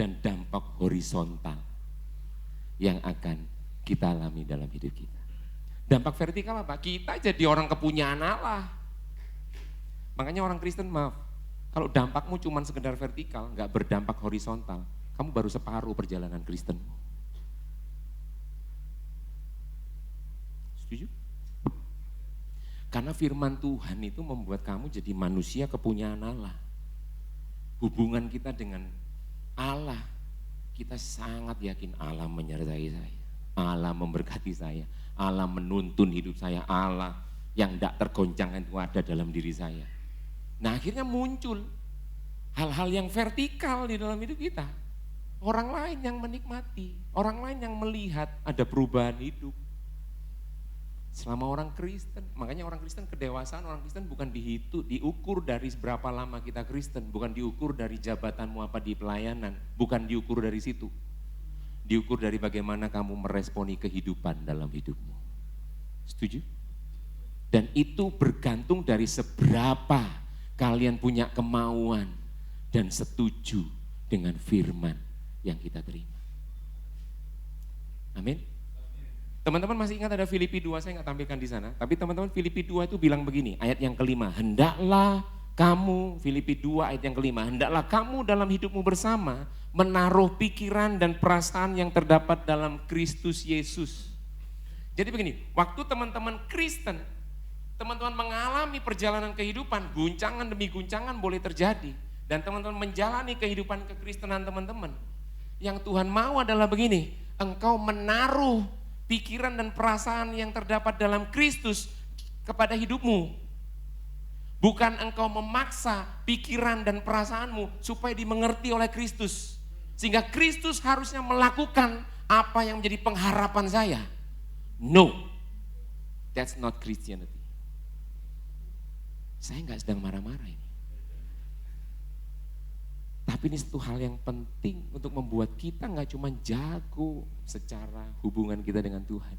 dan dampak horizontal yang akan kita alami dalam hidup kita. Dampak vertikal apa? Kita jadi orang kepunyaan Allah. Makanya orang Kristen maaf, kalau dampakmu cuma sekedar vertikal, nggak berdampak horizontal, kamu baru separuh perjalanan Kristenmu. Setuju? Karena firman Tuhan itu membuat kamu jadi manusia kepunyaan Allah. Hubungan kita dengan Allah, kita sangat yakin Allah menyertai saya, Allah memberkati saya, Allah menuntun hidup saya, Allah yang tidak tergoncangkan itu ada dalam diri saya. Nah akhirnya muncul hal-hal yang vertikal di dalam hidup kita. Orang lain yang menikmati, orang lain yang melihat ada perubahan hidup. Selama orang Kristen, makanya orang Kristen kedewasaan orang Kristen bukan diukur dari seberapa lama kita Kristen, bukan diukur dari jabatanmu apa di pelayanan, bukan diukur dari situ. Diukur dari bagaimana kamu meresponi kehidupan dalam hidupmu. Setuju? Dan itu bergantung dari seberapa kalian punya kemauan dan setuju dengan firman yang kita terima. Amin. Teman-teman masih ingat ada Filipi 2, saya nggak tampilkan di sana. Tapi teman-teman Filipi 2 itu bilang begini, ayat yang kelima. Hendaklah kamu, Filipi 2 ayat yang kelima. Hendaklah kamu dalam hidupmu bersama menaruh pikiran dan perasaan yang terdapat dalam Kristus Yesus. Jadi begini, waktu teman-teman Kristen, teman-teman mengalami perjalanan kehidupan, guncangan demi guncangan boleh terjadi. Dan teman-teman menjalani kehidupan kekristenan teman-teman. Yang Tuhan mau adalah begini, engkau menaruh pikiran dan perasaan yang terdapat dalam Kristus kepada hidupmu. Bukan engkau memaksa pikiran dan perasaanmu supaya dimengerti oleh Kristus. Sehingga Kristus harusnya melakukan apa yang menjadi pengharapan saya. No, that's not Christianity. Saya nggak sedang marah-marah ini. Tapi ini satu hal yang penting untuk membuat kita nggak cuma jago secara hubungan kita dengan Tuhan.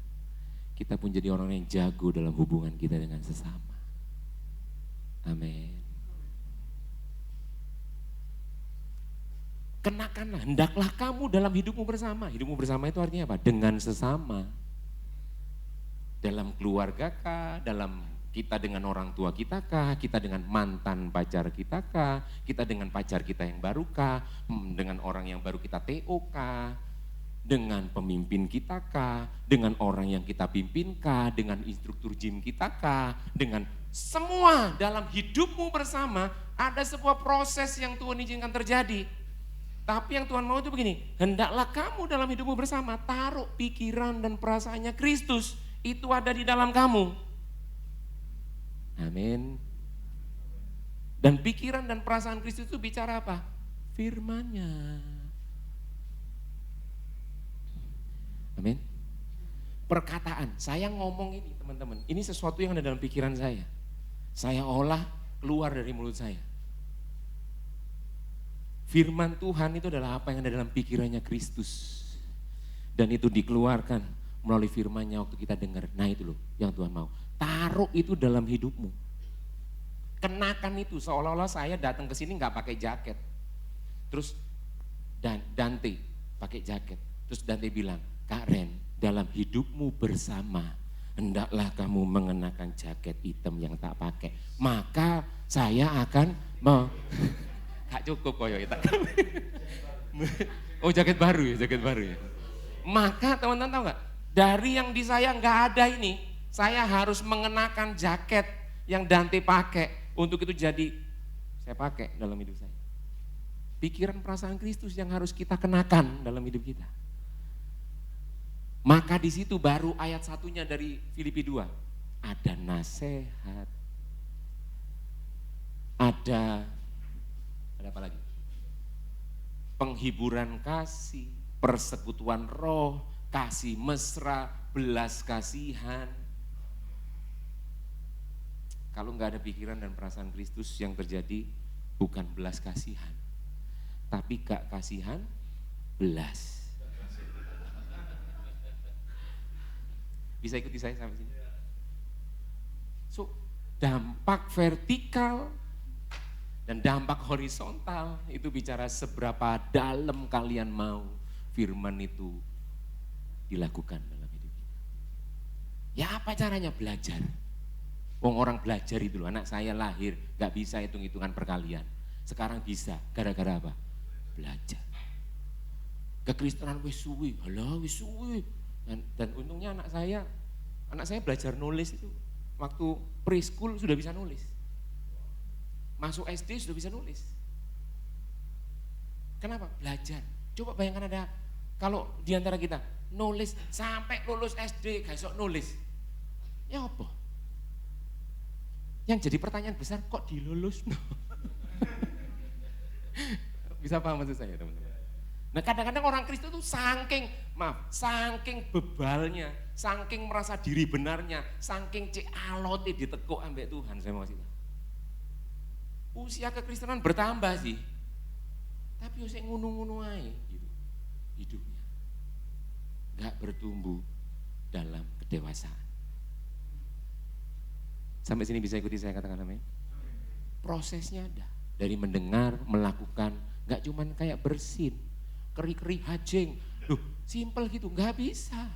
Kita pun jadi orang yang jago dalam hubungan kita dengan sesama. Amin. Kenakanlah, hendaklah kamu dalam hidupmu bersama. Hidupmu bersama itu artinya apa? Dengan sesama. Dalam keluarga kah, dalam kita dengan orang tua kita kah, kita dengan mantan pacar kita kah, kita dengan pacar kita yang baru kah, dengan orang yang baru kita TO kah, dengan pemimpin kita kah, dengan orang yang kita pimpin kah, dengan instruktur gym kita kah, dengan semua dalam hidupmu bersama ada sebuah proses yang Tuhan izinkan terjadi. Tapi yang Tuhan mau itu begini, hendaklah kamu dalam hidupmu bersama taruh pikiran dan perasaannya Kristus, itu ada di dalam kamu. Amin. Dan pikiran dan perasaan Kristus itu bicara apa? Firman-Nya. Amin. Perkataan, saya ngomong ini teman-teman, ini sesuatu yang ada dalam pikiran saya. Saya olah keluar dari mulut saya. Firman Tuhan itu adalah apa yang ada dalam pikirannya Kristus. Dan itu dikeluarkan melalui firman-Nya waktu kita dengar. Nah itu loh yang Tuhan mau. Taruh itu dalam hidupmu. Kenakan itu, seolah-olah saya datang ke sini nggak pakai jaket. Terus Dante pakai jaket. Terus Dante bilang, Kak Ren, dalam hidupmu bersama, hendaklah kamu mengenakan jaket hitam yang tak pakai. Maka saya akan Gak cukup koyo itu. Oh jaket baru ya. Maka teman-teman tahu nggak? Dari yang di saya nggak ada ini, saya harus mengenakan jaket yang Dante pakai. Untuk itu jadi saya pakai dalam hidup saya. Pikiran perasaan Kristus yang harus kita kenakan dalam hidup kita. Maka di situ baru ayat satunya dari Filipi 2. Ada nasihat. Ada apa lagi? Penghiburan kasih, persekutuan roh, kasih mesra, belas kasihan. Kalau nggak ada pikiran dan perasaan Kristus, yang terjadi bukan belas kasihan, tapi gak kasihan, belas. Bisa ikuti saya sampai sini? So, dampak vertikal dan dampak horizontal itu bicara seberapa dalam kalian mau firman itu dilakukan dalam hidup kita. Ya apa caranya? Belajar. Orang belajar itu loh, anak saya lahir gak bisa hitung-hitungan perkalian. Sekarang bisa, gara-gara apa? Belajar. Kekristenan wis suwi, dan untungnya anak saya belajar nulis itu waktu preschool sudah bisa nulis. Masuk SD sudah bisa nulis. Kenapa? Belajar. Coba bayangkan ada, kalau diantara kita nulis sampai lulus SD gak iso nulis. Ya apa? Yang jadi pertanyaan besar, kok dilulus? Bisa paham maksud saya teman-teman? Nah kadang-kadang orang Kristen itu saking bebalnya, saking merasa diri benarnya, saking alote ditekuk ambek Tuhan, saya mau kasih tahu. Usia kekristenan bertambah sih, tapi usia ngunu-ngunu aja gitu hidupnya, nggak bertumbuh dalam kedewasaan. Sampai sini bisa ikuti saya katakan amin? Prosesnya ada, dari mendengar, melakukan, nggak cuman kayak bersin, keri-keri hajeng, simple gitu, nggak bisa.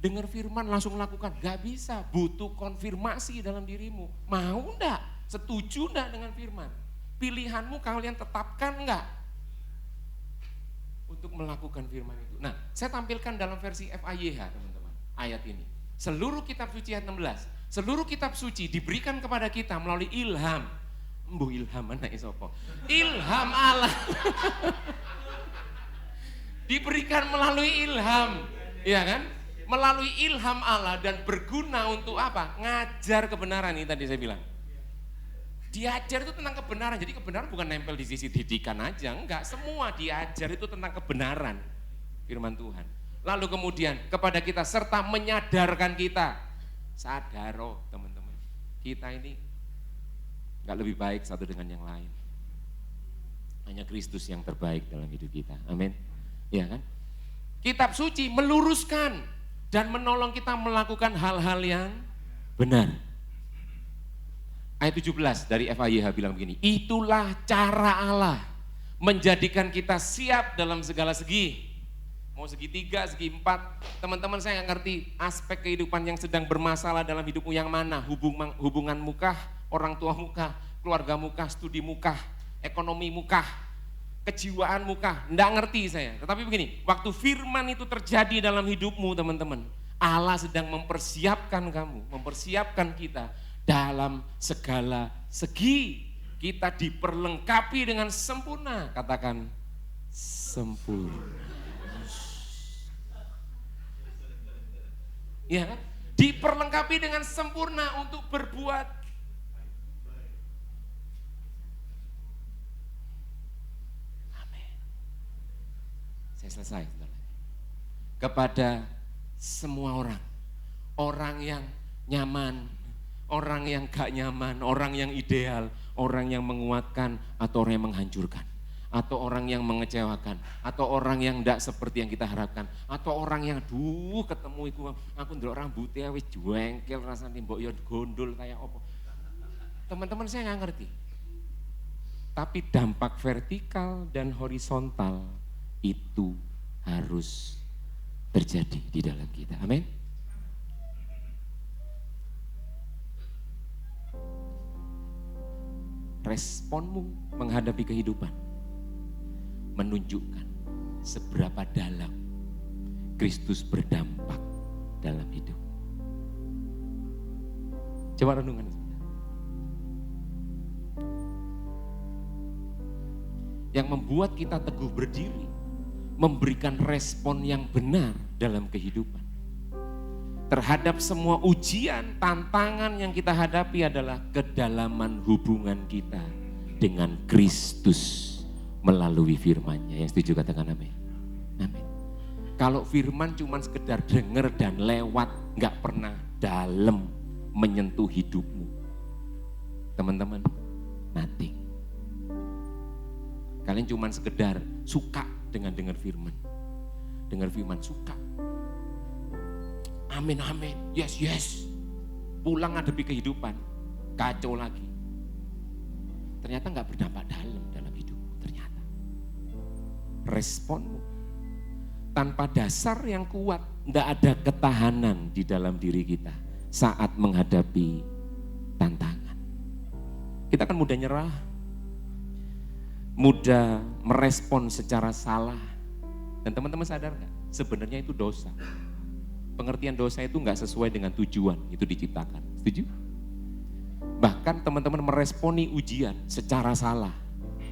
Dengar firman langsung lakukan, nggak bisa, butuh konfirmasi dalam dirimu, mau enggak? Setuju enggak dengan firman? Pilihanmu kalian tetapkan enggak? Untuk melakukan firman itu. Nah, saya tampilkan dalam versi FAYH teman-teman, ayat ini. Seluruh kitab suci ayat 16. Seluruh kitab suci diberikan kepada kita melalui ilham. Ilham anak isopo. Ilham Allah. Diberikan melalui ilham. Iya kan? Melalui ilham Allah dan berguna untuk apa? Ngajar kebenaran ini tadi saya bilang. Diajar itu tentang kebenaran, jadi kebenaran bukan nempel di sisi didikan aja, enggak, semua diajar itu tentang kebenaran firman Tuhan. Lalu kemudian kepada kita serta menyadarkan kita, sadaro teman-teman, kita ini enggak lebih baik satu dengan yang lain. Hanya Kristus yang terbaik dalam hidup kita, amin. Ya kan? Kitab suci meluruskan dan menolong kita melakukan hal-hal yang benar. Ayat 17 dari FAYH bilang begini, itulah cara Allah menjadikan kita siap dalam segala segi. Mau segi 3, segi 4, teman-teman saya nggak ngerti aspek kehidupan yang sedang bermasalah dalam hidupmu yang mana, hubungan mukah, orang tua mukah, keluarga mukah, studi mukah, ekonomi mukah, kejiwaan mukah, nggak ngerti saya. Tetapi begini, waktu firman itu terjadi dalam hidupmu teman-teman, Allah sedang mempersiapkan kamu, mempersiapkan kita dalam segala segi. Kita diperlengkapi dengan sempurna, katakan sempurna. Ya kan? Diperlengkapi dengan sempurna untuk berbuat Saya selesai. Kepada semua orang yang nyaman, orang yang gak nyaman, orang yang ideal, orang yang menguatkan atau orang yang menghancurkan, atau orang yang mengecewakan, atau orang yang tidak seperti yang kita harapkan, atau orang yang ketemu aku ndelok rambutnya wis jengkel rasane mbok yo gondol kayak apa. Teman-teman saya nggak ngerti. Tapi dampak vertikal dan horizontal itu harus terjadi di dalam kita. Amin. Responmu menghadapi kehidupan menunjukkan seberapa dalam Kristus berdampak dalam hidup. Coba renungan. Yang membuat kita teguh berdiri, memberikan respon yang benar dalam kehidupan. Terhadap semua ujian, tantangan yang kita hadapi adalah kedalaman hubungan kita dengan Kristus melalui firman-Nya. Yang setuju katakan amin. Amin. Kalau firman cuma sekedar dengar dan lewat, gak pernah dalam menyentuh hidupmu. Teman-teman, nothing. Kalian cuma sekedar suka dengan dengar firman. Dengar firman suka. Amin, amin, yes, yes. Pulang ngadepi kehidupan, kacau lagi. Ternyata gak berdampak dalam hidupmu, ternyata. Responmu tanpa dasar yang kuat, gak ada ketahanan di dalam diri kita saat menghadapi tantangan. Kita kan mudah nyerah, mudah merespon secara salah. Dan teman-teman sadar gak? Sebenarnya itu dosa. Pengertian dosa itu gak sesuai dengan tujuan itu diciptakan. Setuju? Bahkan teman-teman meresponi ujian secara salah.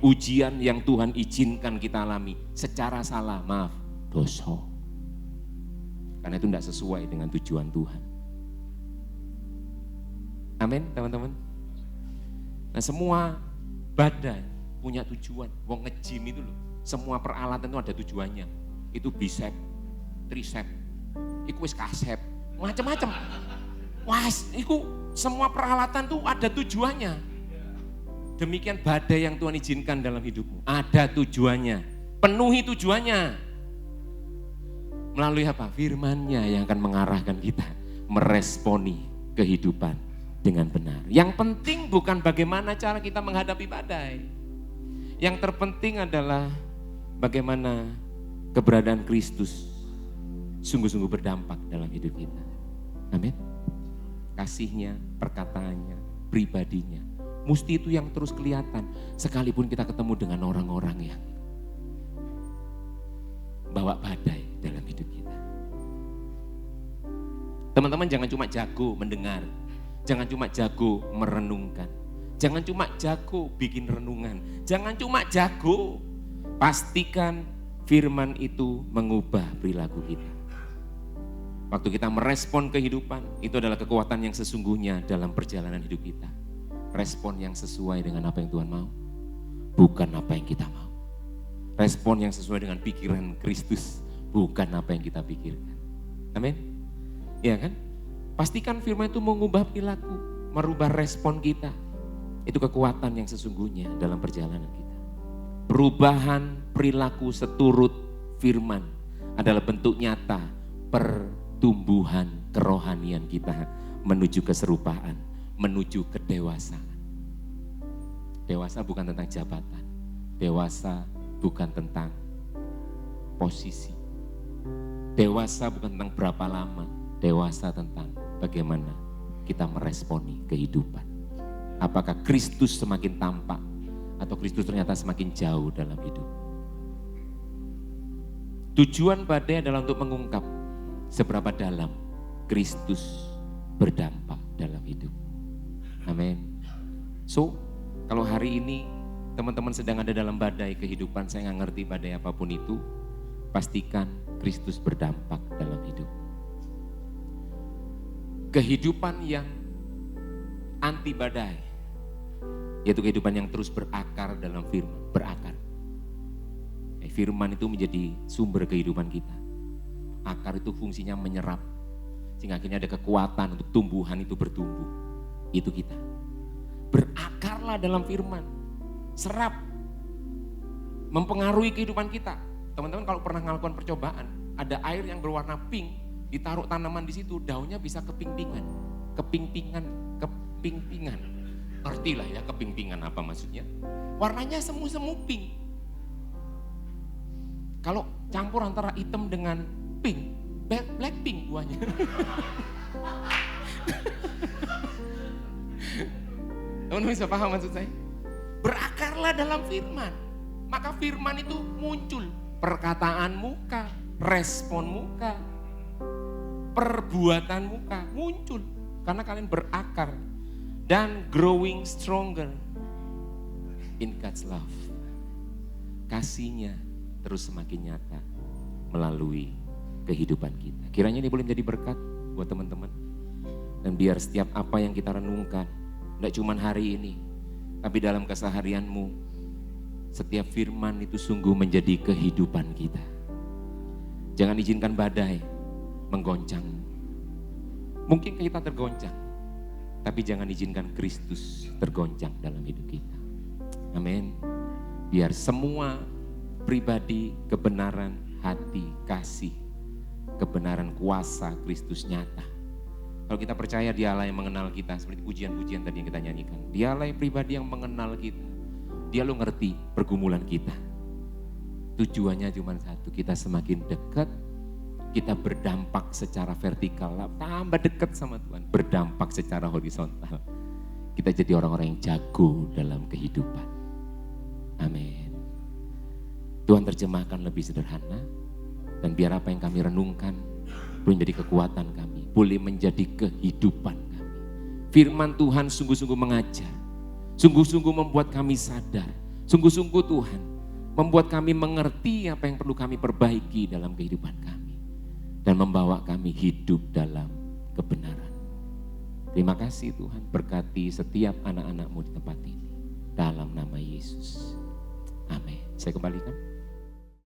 Ujian yang Tuhan izinkan kita alami secara salah, maaf, dosa. Karena itu gak sesuai dengan tujuan Tuhan. Amin teman-teman. Nah semua badai punya tujuan. Wong nge-gym itu loh, semua peralatan itu ada tujuannya. Itu bicep, tricep, iku wis kasep, macam-macam. Wah, iku semua peralatan tuh ada tujuannya. Demikian badai yang Tuhan izinkan dalam hidupmu, ada tujuannya. Penuhi tujuannya. Melalui apa? Firman-Nya yang akan mengarahkan kita meresponi kehidupan dengan benar. Yang penting bukan bagaimana cara kita menghadapi badai. Yang terpenting adalah bagaimana keberadaan Kristus sungguh-sungguh berdampak dalam hidup kita. Amin. Kasih-Nya, perkataannya, pribadinya. Mesti itu yang terus kelihatan. Sekalipun kita ketemu dengan orang-orang yang bawa badai dalam hidup kita. Teman-teman jangan cuma jago mendengar. Jangan cuma jago merenungkan. Jangan cuma jago bikin renungan. Jangan cuma jago. Pastikan firman itu mengubah perilaku kita. Waktu kita merespon kehidupan, itu adalah kekuatan yang sesungguhnya dalam perjalanan hidup kita. Respon yang sesuai dengan apa yang Tuhan mau, bukan apa yang kita mau. Respon yang sesuai dengan pikiran Kristus, bukan apa yang kita pikirkan. Amin? Iya kan? Pastikan firman itu mengubah perilaku, merubah respon kita. Itu kekuatan yang sesungguhnya dalam perjalanan kita. Perubahan perilaku seturut firman adalah bentuk nyata pertumbuhan kerohanian kita menuju keserupaan, menuju kedewasaan. Dewasa bukan tentang jabatan, dewasa bukan tentang posisi, dewasa bukan tentang berapa lama, dewasa tentang bagaimana kita meresponi kehidupan. Apakah Kristus semakin tampak atau Kristus ternyata semakin jauh dalam hidup. Tujuan badai adalah untuk mengungkap seberapa dalam Kristus berdampak dalam hidup. Amin. So, kalau hari ini teman-teman sedang ada dalam badai kehidupan, saya nggak ngerti badai apapun itu, pastikan Kristus berdampak dalam hidup. Kehidupan yang anti badai, yaitu kehidupan yang terus berakar dalam firman, berakar. firman itu menjadi sumber kehidupan kita. Akar itu fungsinya menyerap, sehingga akhirnya ada kekuatan untuk tumbuhan itu bertumbuh. Itu kita. Berakarlah dalam firman, serap, mempengaruhi kehidupan kita. Teman-teman kalau pernah melakukan percobaan, ada air yang berwarna pink, ditaruh tanaman di situ, daunnya bisa kepingpingan. Ngerti lah ya kepingpingan apa maksudnya. Warnanya semu-semu pink. Kalau campur antara hitam dengan pink, black pink buahnya. Teman-teman bisa paham maksud saya? Berakarlah dalam firman. Maka firman itu muncul. Perkataan muka, respon muka, perbuatan muka muncul. Karena kalian berakar. Dan growing stronger in God's love. Kasihnya terus semakin nyata melalui kehidupan kita. Kiranya ini boleh menjadi berkat buat teman-teman. Dan biar setiap apa yang kita renungkan, tidak cuma hari ini, tapi dalam keseharianmu, setiap firman itu sungguh menjadi kehidupan kita. Jangan izinkan badai menggoncangmu. Mungkin kita tergoncang, tapi jangan izinkan Kristus tergoncang dalam hidup kita. Amin. Biar semua pribadi, kebenaran, hati, kasih, kebenaran kuasa Kristus nyata. Kalau kita percaya Dia Allah yang mengenal kita, seperti pujian-pujian tadi yang kita nyanyikan. Dia Allah yang pribadi yang mengenal kita. Dia lo ngerti pergumulan kita. Tujuannya cuma satu, kita semakin dekat, kita berdampak secara vertikal, tambah dekat sama Tuhan, berdampak secara horizontal. Kita jadi orang-orang yang jago dalam kehidupan. Amin. Tuhan terjemahkan lebih sederhana, dan biar apa yang kami renungkan boleh menjadi kekuatan kami, boleh menjadi kehidupan kami. Firman Tuhan sungguh-sungguh mengajar, sungguh-sungguh membuat kami sadar, sungguh-sungguh Tuhan membuat kami mengerti apa yang perlu kami perbaiki dalam kehidupan kami. Dan membawa kami hidup dalam kebenaran. Terima kasih Tuhan, berkati setiap anak-anak-Mu di tempat ini. Dalam nama Yesus. Amin. Saya kembalikan.